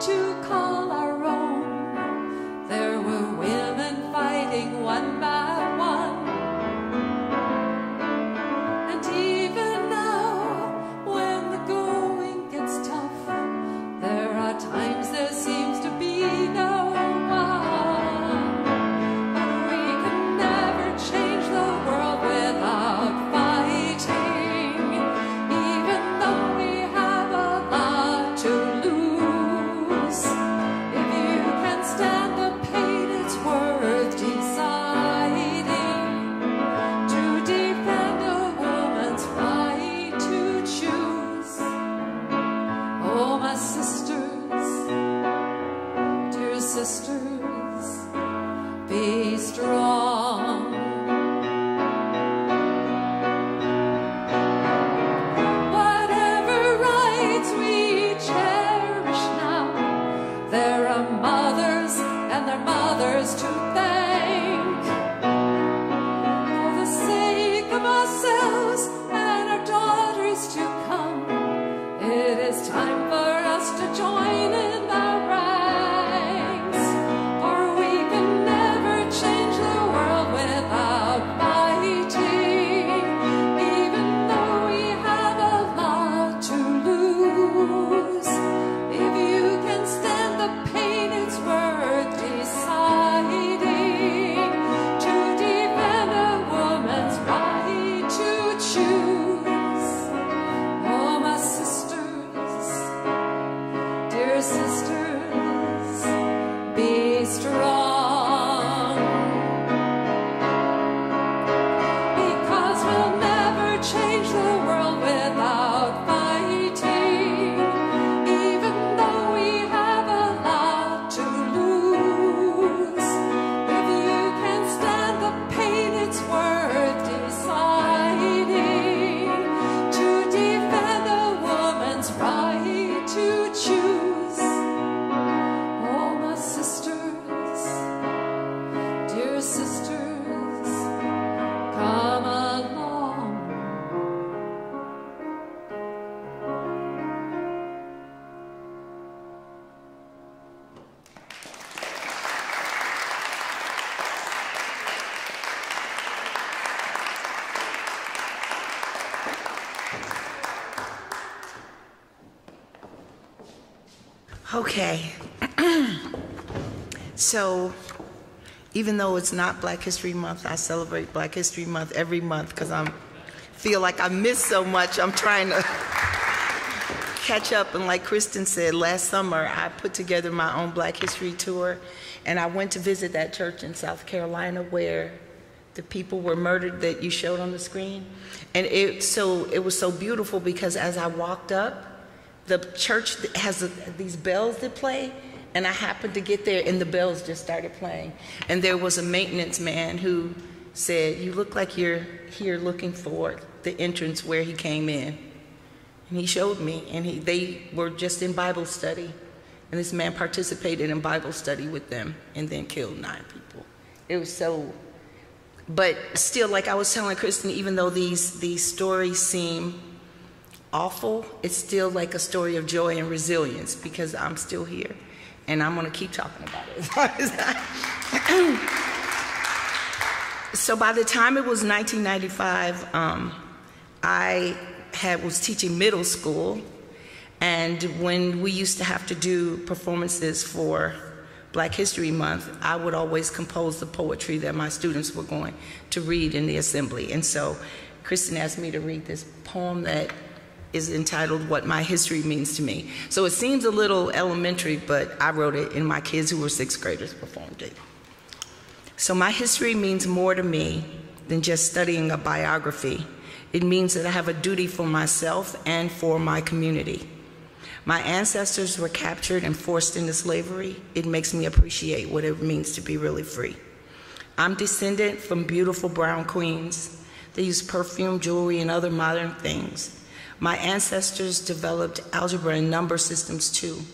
to call our own, there were women fighting one by one. And even now, when the going gets tough, there are times there seems to be no one. But we can never change the world without fighting, even though we have a lot to lose. If you can stand the pain, it's worth deciding to defend a woman's right to choose. Oh, my sisters, dear sisters, be strong. Whatever rights we cherish now, to choose. Oh, my sisters, dear sisters, come along. Okay. So, even though it's not Black History Month, I celebrate Black History Month every month because I feel like I missed so much. I'm trying to catch up. And like Kristen said, last summer I put together my own Black History tour, and I went to visit that church in South Carolina where the people were murdered that you showed on the screen. And it was so beautiful because as I walked up, the church has these bells that play, and I happened to get there and the bells just started playing. And there was a maintenance man who said, "You look like you're here looking for the entrance where he came in." And he showed me, and they were just in Bible study. And this man participated in Bible study with them and then killed 9 people. It was so, but still, like I was telling Kristen, even though these stories seem awful, it's still like a story of joy and resilience because I'm still here and I'm going to keep talking about it as long as So by the time it was 1995, I was teaching middle school, and when we used to have to do performances for Black History Month, I would always compose the poetry that my students were going to read in the assembly. And so Kristen asked me to read this poem that is entitled "What My History Means to Me." So it seems a little elementary, but I wrote it and my kids who were 6th graders performed it. So my history means more to me than just studying a biography. It means that I have a duty for myself and for my community. My ancestors were captured and forced into slavery. It makes me appreciate what it means to be really free. I'm descendant from beautiful brown queens. They use perfume, jewelry, and other modern things. My ancestors developed algebra and number systems too.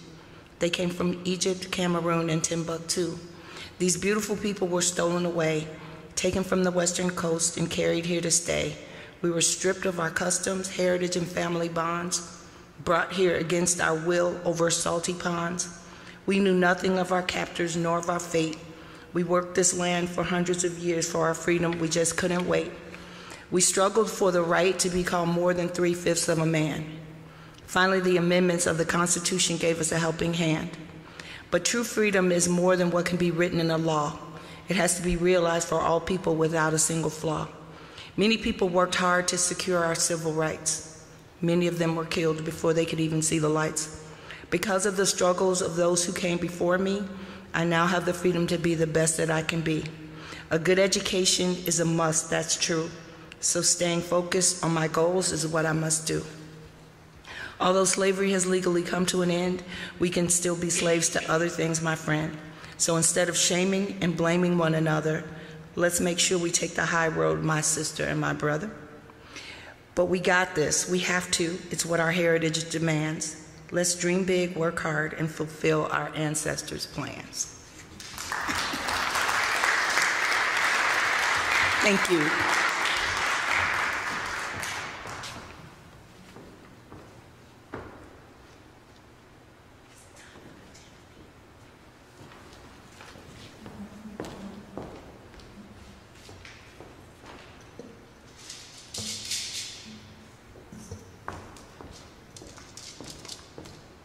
They came from Egypt, Cameroon, and Timbuktu. These beautiful people were stolen away, taken from the western coast and carried here to stay. We were stripped of our customs, heritage, and family bonds, brought here against our will over salty ponds. We knew nothing of our captors nor of our fate. We worked this land for hundreds of years for our freedom. We just couldn't wait. We struggled for the right to be called more than 3/5 of a man. Finally, the amendments of the Constitution gave us a helping hand. But true freedom is more than what can be written in a law. It has to be realized for all people without a single flaw. Many people worked hard to secure our civil rights. Many of them were killed before they could even see the lights. Because of the struggles of those who came before me, I now have the freedom to be the best that I can be. A good education is a must, that's true. So staying focused on my goals is what I must do. Although slavery has legally come to an end, we can still be slaves to other things, my friend. So instead of shaming and blaming one another, let's make sure we take the high road, my sister and my brother. But we got this. We have to. It's what our heritage demands. Let's dream big, work hard, and fulfill our ancestors' plans. Thank you.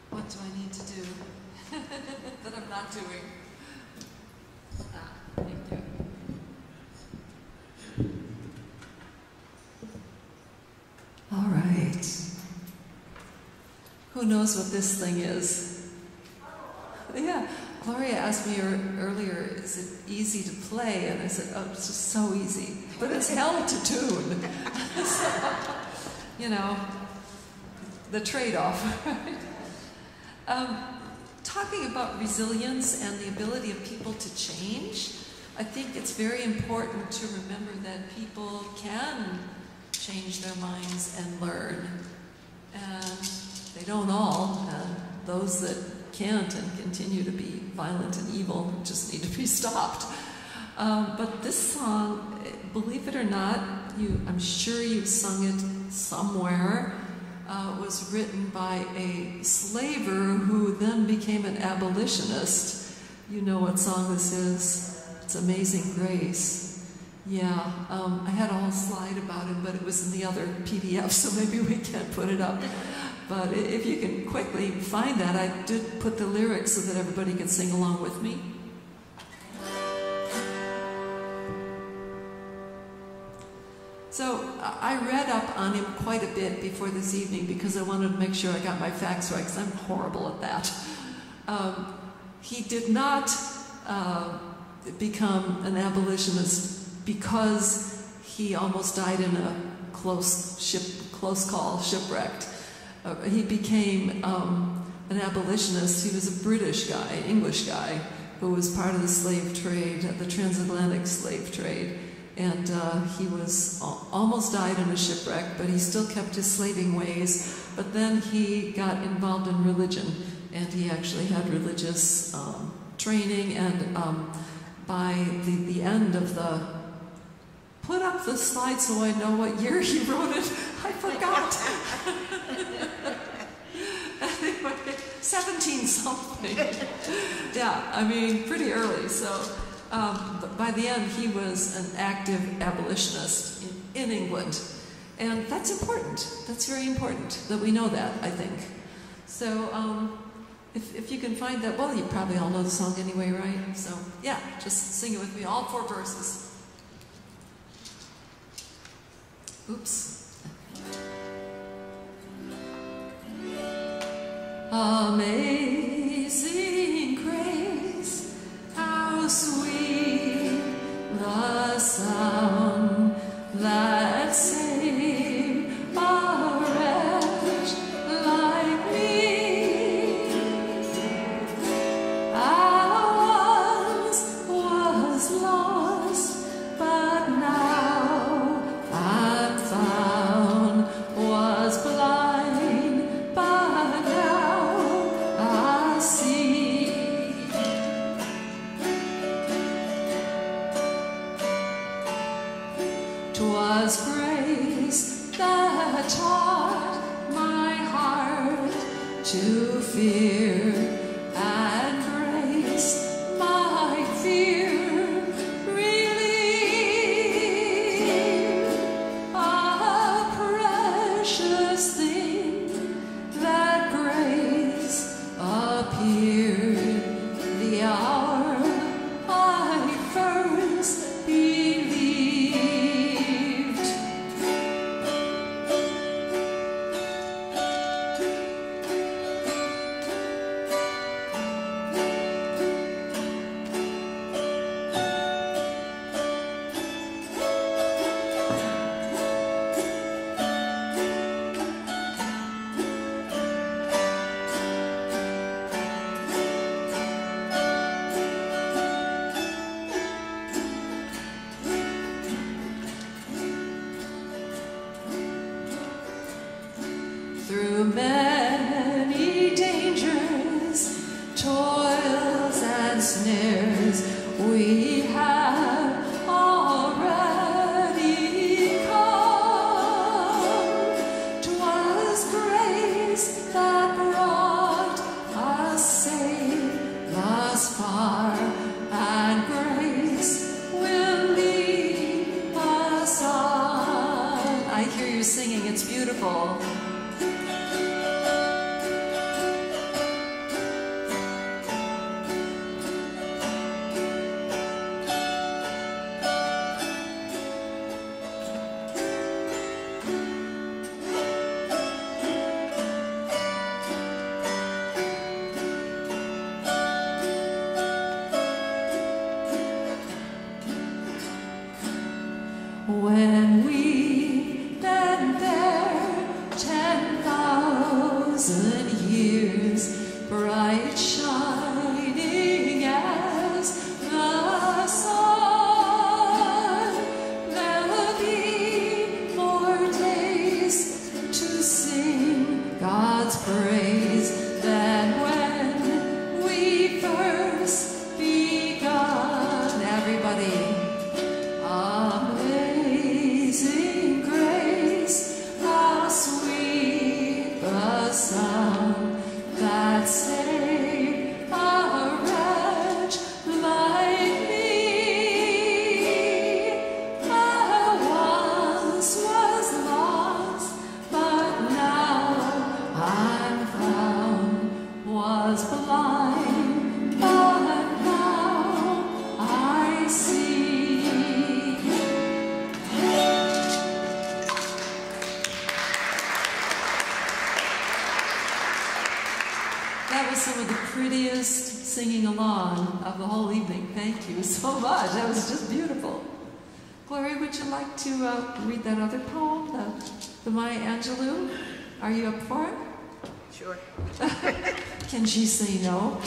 What do I need to do that I'm not doing? Thank you. All right. Who knows what this thing is? Yeah, Gloria asked me earlier, is it easy to play? And I said, oh, it's just so easy. But it's hell to tune. So, you know, the trade-off, right? Talking about resilience and the ability of people to change, I think it's very important to remember that people can change their minds and learn. And they don't all, those that can't and continue to be violent and evil just need to be stopped. But this song, believe it or not, I'm sure you've sung it somewhere, was written by a slaver who then became an abolitionist. You know what song this is? It's Amazing Grace. Yeah, I had a whole slide about it, but it was in the other PDF, so maybe we can't put it up. But if you can quickly find that, I did put the lyrics so that everybody could sing along with me. So I read up on him quite a bit before this evening because I wanted to make sure I got my facts right, because I'm horrible at that. He did not become an abolitionist because he almost died in a close call, shipwrecked. He became an abolitionist. He was a British guy, English guy, who was part of the slave trade, the transatlantic slave trade. And he was almost died in a shipwreck, but he still kept his slaving ways. But then he got involved in religion, and he actually had religious training. And by the end of the, put up the slide so I know what year he wrote it. I forgot. Anyway, 17-something. Yeah, I mean, pretty early. So. But by the end, he was an active abolitionist in England. And that's important. That's very important that we know that, I think. So if you can find that, well, you probably all know the song anyway, right? So yeah, just sing it with me, all 4 verses. Oops. Amazing grace, how sweet the sound that saved a wretch like me. I once was lost, but now I'm found, was blind, but now I see. 'Twas grace that taught my heart to fear, and grace my fear relieved. A precious thing, that grace appeared the hour I first believed. that was some of the prettiest singing along of the whole evening. Thank you so much. That was just beautiful. Gloria, would you like to read that other poem, the Maya Angelou? Are you up for it? Sure. Can she say no?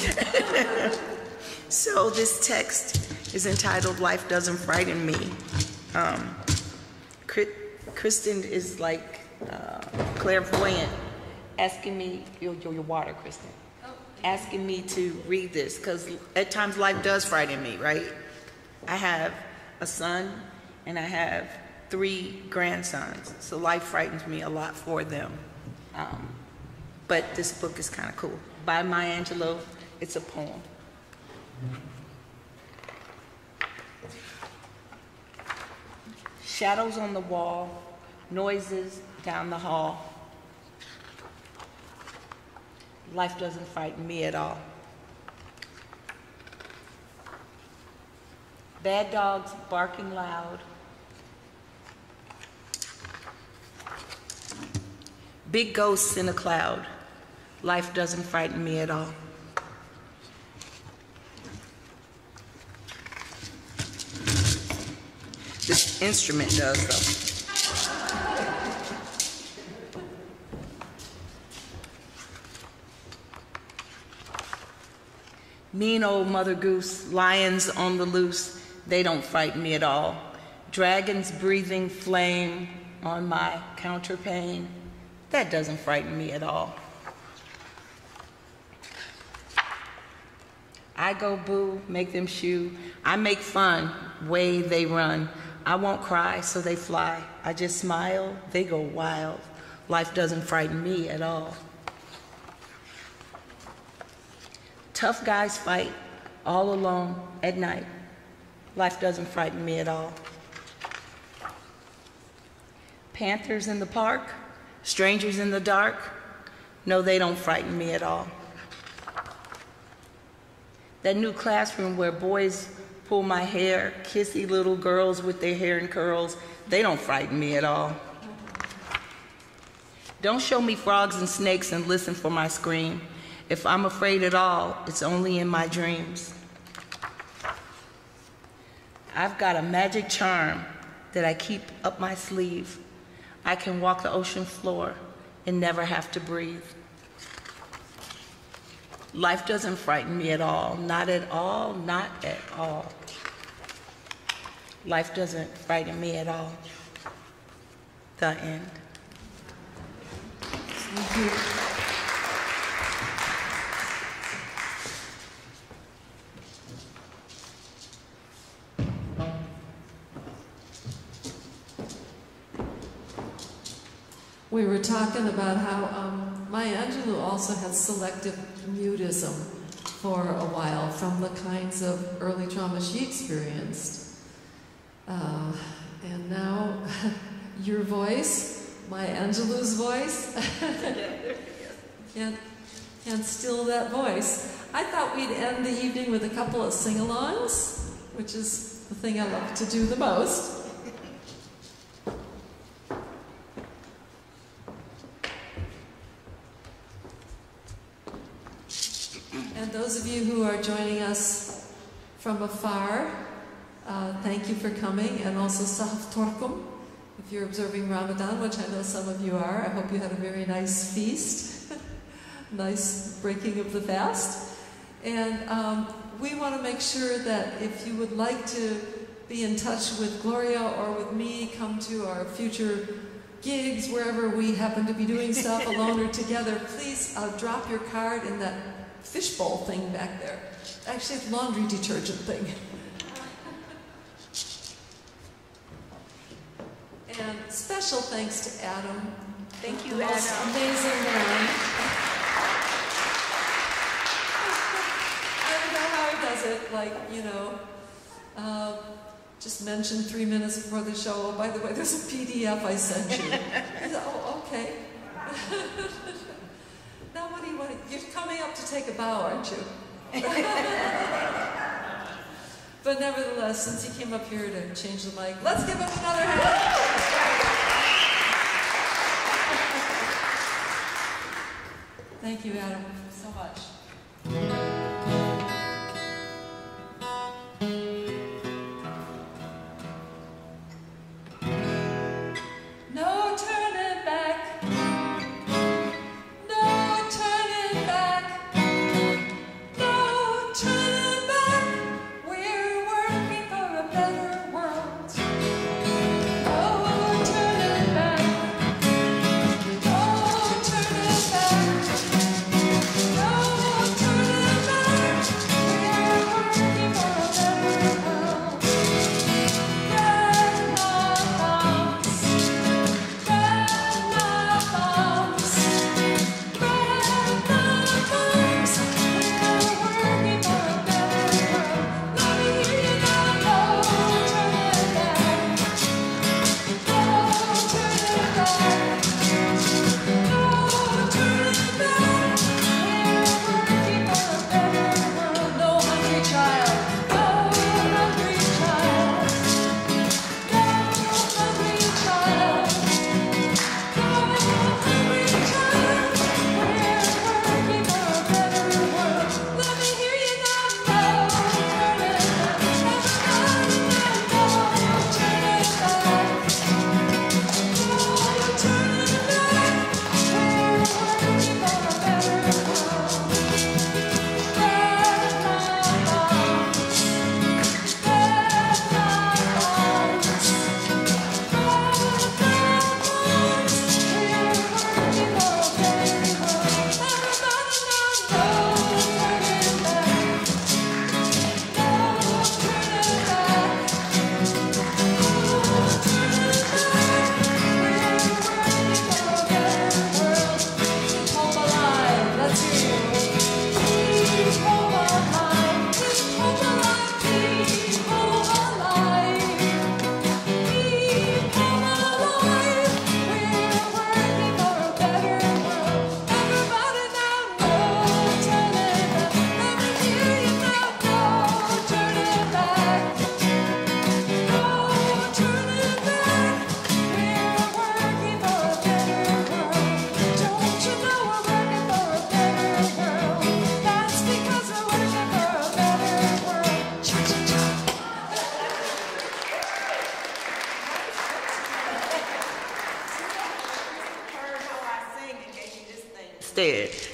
So this text is entitled "Life Doesn't Frighten Me." Kristen is like clairvoyant, asking me, your water, Kristen, asking me to read this, because at times life does frighten me, right? I have a son and I have 3 grandsons, so life frightens me a lot for them. But this book is kind of cool. By Maya Angelou, it's a poem. Shadows on the wall, noises down the hall. Life doesn't frighten me at all. Bad dogs barking loud. Big ghosts in a cloud. Life doesn't frighten me at all. This instrument does, though. Mean old Mother Goose, lions on the loose, they don't frighten me at all. Dragons breathing flame on my counterpane, that doesn't frighten me at all. I go boo, make them shoo. I make fun, way they run. I won't cry, so they fly. I just smile, they go wild. Life doesn't frighten me at all. Tough guys fight all alone at night. Life doesn't frighten me at all. Panthers in the park, strangers in the dark, no, they don't frighten me at all. That new classroom where boys pull my hair, kissy little girls with their hair in curls, they don't frighten me at all. Don't show me frogs and snakes and listen for my scream. If I'm afraid at all, it's only in my dreams. I've got a magic charm that I keep up my sleeve. I can walk the ocean floor and never have to breathe. Life doesn't frighten me at all, not at all, not at all. Life doesn't frighten me at all. The end. Thank you. We were talking about how Maya Angelou also had selective mutism for a while from the kinds of early trauma she experienced. And now your voice, Maya Angelou's voice, can't steal that voice. I thought we'd end the evening with a couple of sing-alongs, which is the thing I love to do the most. And those of you who are joining us from afar, thank you for coming, and also Sahaf Torkum, if you're observing Ramadan, which I know some of you are. I hope you had a very nice feast, nice breaking of the fast. And we want to make sure that if you would like to be in touch with Gloria or with me, come to our future gigs, wherever we happen to be doing stuff alone or together, please drop your card in that fishbowl thing back there. Actually, it's laundry detergent thing. And special thanks to Adam. Thank you, the most Adam. amazing man. I don't know how he does it. Like, you know, just mention 3 minutes before the show. Oh, by the way, there's a PDF I sent you. I said, oh, okay. Now, what do you want? You're coming up to take a bow, aren't you? But nevertheless, since he came up here to change the mic, let's give him another hand. Thank you, Adam, so much. No turning back. No turning back. No turning back. We're working for a better world. No turning back. No turning back. No turning back. We're working for a better world. Get my bombs.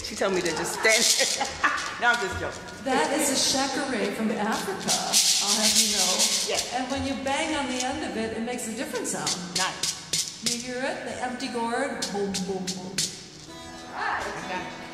She told me to just stand. No, I'm just joking. That is a shakare from Africa, I'll have you know. Yes. And when you bang on the end of it, it makes a different sound. Nice. You hear it? The empty gourd, boom, boom, boom. All right. I got you.